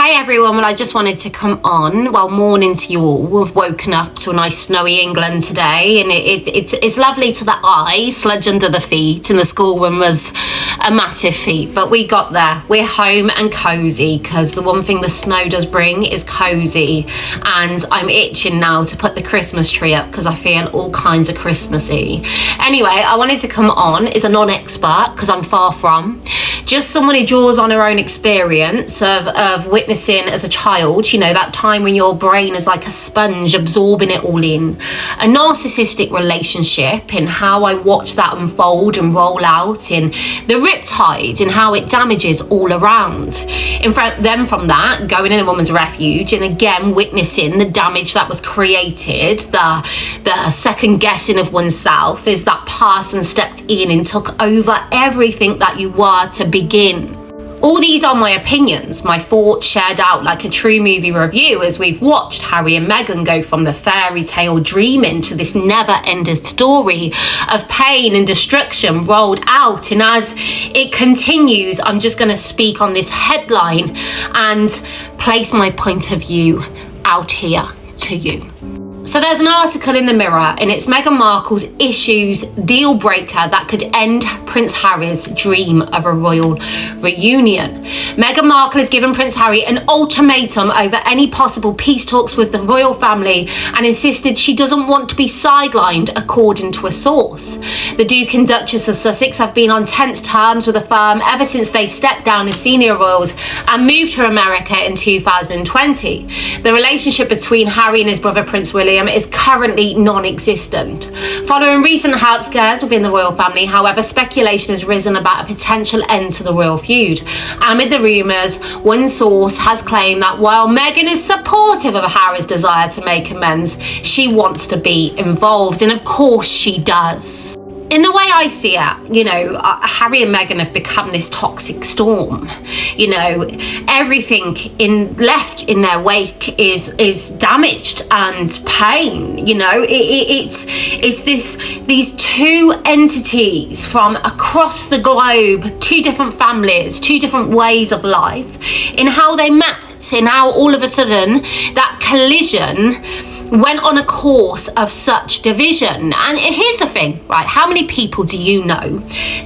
Hey everyone, well I just wanted to come on, well morning to you all. We've woken up to a nice snowy England today and it's lovely to the eye, sludge under the feet, and the schoolroom was a massive feat, but we got there. We're home and cosy because the one thing the snow does bring is cozy, and I'm itching now to put the Christmas tree up because I feel all kinds of Christmassy. Anyway, I wanted to come on as a non-expert because I'm far from, just someone who draws on her own experience of witnessing as a child, you know, that time when your brain is like a sponge absorbing it all in. A narcissistic relationship, in how I watch that unfold and roll out, in the riptide and how it damages all around. Then from that, going in a woman's refuge and again witnessing the damage that was created, the second guessing of oneself as that person stepped in and took over everything that you were to begin. All these are my opinions, my thoughts shared out like a true movie review as we've watched Harry and Meghan go from the fairy tale dreaming to this never-ending story of pain and destruction rolled out. And as it continues, I'm just going to speak on this headline and place my point of view out here to you. So there's an article in the Mirror and it's Meghan Markle's issues deal breaker that could end Prince Harry's dream of a royal reunion. Meghan Markle has given Prince Harry an ultimatum over any possible peace talks with the royal family and insisted she doesn't want to be sidelined, according to a source. The Duke and Duchess of Sussex have been on tense terms with the firm ever since they stepped down as senior royals and moved to America in 2020. The relationship between Harry and his brother Prince William is currently non-existent. Following recent health scares within the royal family, however, speculation has risen about a potential end to the royal feud. Amid the rumours, one source has claimed that while Meghan is supportive of Harry's desire to make amends, she wants to be involved, and of course she does. In the way I see it, you know, Harry and Meghan have become this toxic storm. You know, everything left in their wake is damaged and pain. You know, it's these two entities from across the globe, two different families, two different ways of life, in how they met, and how all of a sudden that collision went on a course of such division. And here's the thing, right? How many people do you know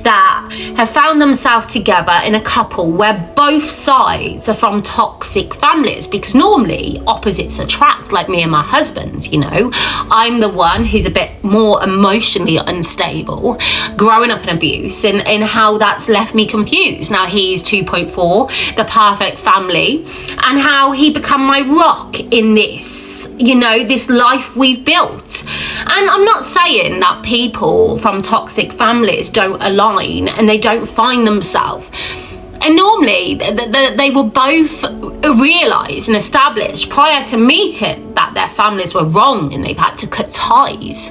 that have found themselves together in a couple where both sides are from toxic families? Because normally opposites attract, like me and my husband, you know. I'm the one who's a bit more emotionally unstable, growing up in abuse, and how that's left me confused. Now he's 2.4, the perfect family, and how he become my rock in this, you know, this life we've built. And I'm not saying that people from toxic families don't align and they don't find themselves. And normally they will both realise and establish prior to meeting that their families were wrong and they've had to cut ties.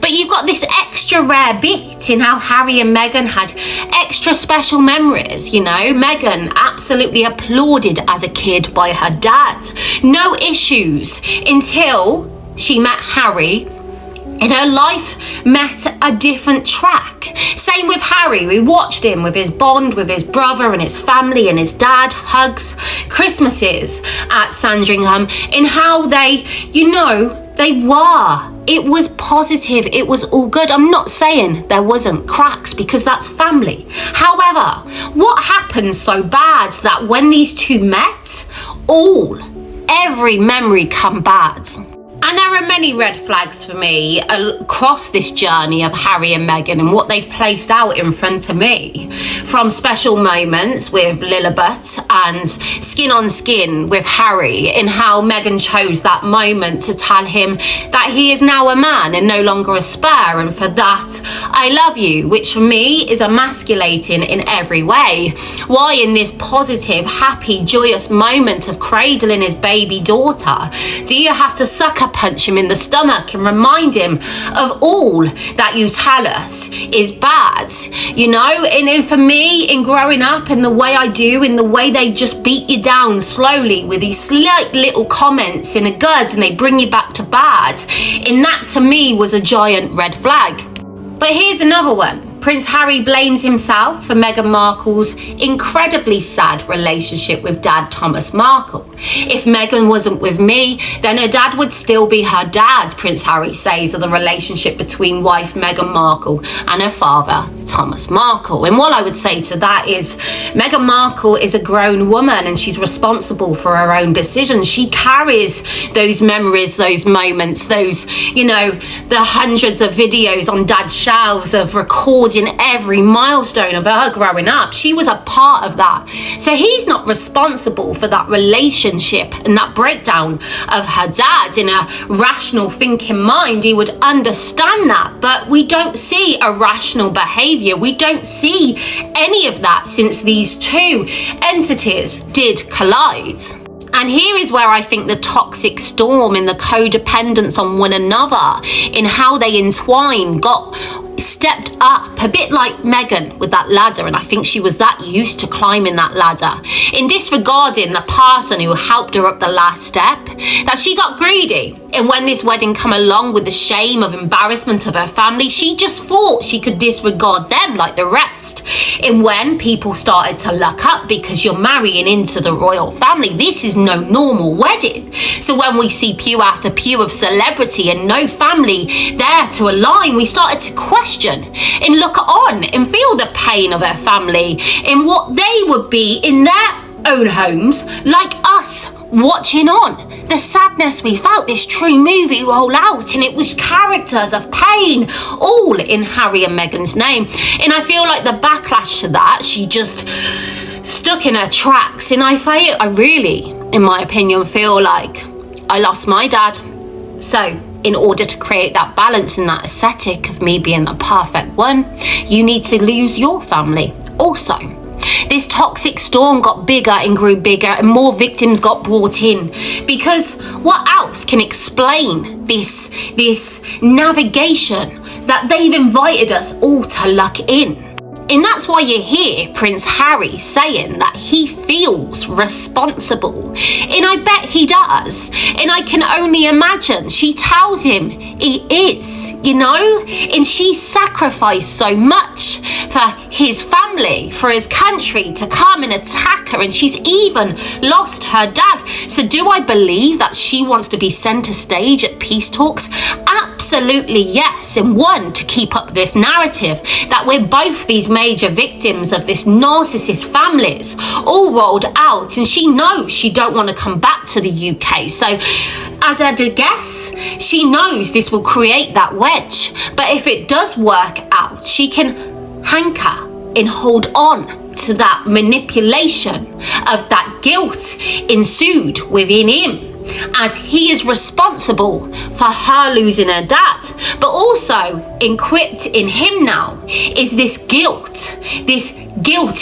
But you've got this extra rare bit in how Harry and Meghan had extra special memories, you know. Meghan absolutely applauded as a kid by her dad. No issues until she met Harry and her life met a different track. Same with Harry. We watched him with his bond with his brother and his family and his dad, hugs, Christmases at Sandringham, and how they, you know, they were. It was positive. It was all good. I'm not saying there wasn't cracks because that's family. However, what happened so bad that when these two met, every memory come bad? And there are many red flags for me across this journey of Harry and Meghan and what they've placed out in front of me. From special moments with Lilibet and skin on skin with Harry, and how Meghan chose that moment to tell him that he is now a man and no longer a spare, and for that I love you, which for me is emasculating in every way. Why in this positive, happy, joyous moment of cradling his baby daughter do you have to sucker punch him in the stomach and remind him of all that you tell us is bad, you know? And for me, in growing up in the way I do, in the way they just beat you down slowly with these slight little comments in a good and they bring you back to bad, and that to me was a giant red flag. But here's another one. Prince Harry blames himself for Meghan Markle's incredibly sad relationship with Dad Thomas Markle. If Meghan wasn't with me, then her dad would still be her dad, Prince Harry says of the relationship between wife Meghan Markle and her father, Thomas Markle. And what I would say to that is Meghan Markle is a grown woman and she's responsible for her own decisions. She carries those memories, those moments, those, the hundreds of videos on Dad's shelves of recording every milestone of her growing up. She was a part of that. So he's not responsible for that relationship and that breakdown of her dad. In a rational thinking mind, he would understand that, but we don't see a rational behavior. We don't see any of that since these two entities did collide. And here is where I think the toxic storm and the codependence on one another in how they entwine got stepped up, a bit like Meghan with that ladder, and I think she was that used to climbing that ladder, in disregarding the person who helped her up the last step, that she got greedy. And when this wedding come along with the shame of embarrassment of her family, she just thought she could disregard them like the rest. And when people started to luck up because you're marrying into the royal family, this is no normal wedding. So when we see pew after pew of celebrity and no family there to align, we started to question and look on and feel the pain of her family and what they would be in their own homes, like us watching on. The sadness we felt, this true movie roll out, and it was characters of pain, all in Harry and Meghan's name. And I feel like the backlash to that, she just stuck in her tracks. And I really, in my opinion, feel like I lost my dad. So in order to create that balance and that aesthetic of me being the perfect one, you need to lose your family also. This toxic storm got bigger and grew bigger, and more victims got brought in, because what else can explain this navigation that they've invited us all to luck in? And that's why you hear Prince Harry saying that he feels responsible. And I bet he does. And I can only imagine she tells him he is, and she sacrificed so much for his family, for his country, to come and attack her. And she's even lost her dad. So do I believe that she wants to be centre stage at peace talks? Absolutely yes. And one, to keep up this narrative that we're both these major victims of this narcissist families all rolled out, and she knows she don't want to come back to the UK. So as I'd guess, she knows this will create that wedge. But if it does work out, she can hanker and hold on to that manipulation of that guilt ensued within him, as he is responsible for her losing her dad. But also equipped in him now is this guilt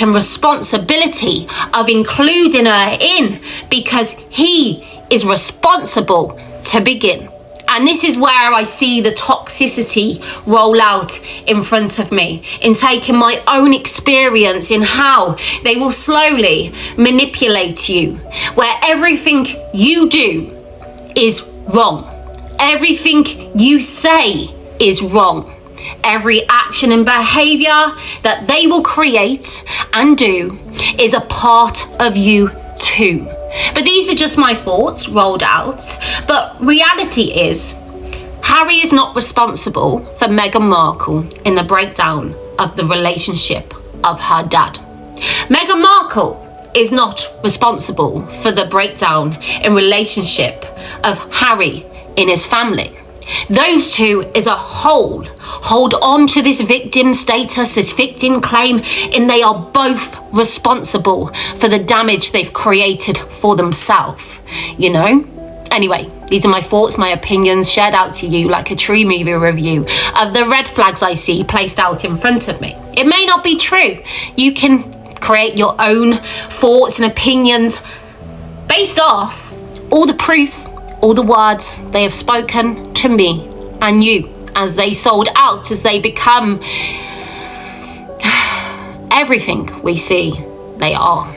and responsibility of including her in, because he is responsible to begin. And this is where I see the toxicity roll out in front of me, in taking my own experience in how they will slowly manipulate you, where everything you do is wrong. Everything you say is wrong. Every action and behavior that they will create and do is a part of you too. But these are just my thoughts rolled out. But reality is, Harry is not responsible for Meghan Markle in the breakdown of the relationship of her dad. Meghan Markle is not responsible for the breakdown in relationship of Harry in his family. Those two as a whole hold on to this victim status, this victim claim, and they are both responsible for the damage they've created for themselves, Anyway, these are my thoughts, my opinions, shared out to you like a true movie review of the red flags I see placed out in front of me. It may not be true. You can create your own thoughts and opinions based off all the proof, all the words they have spoken to me and you, as they sold out, as they become everything we see they are,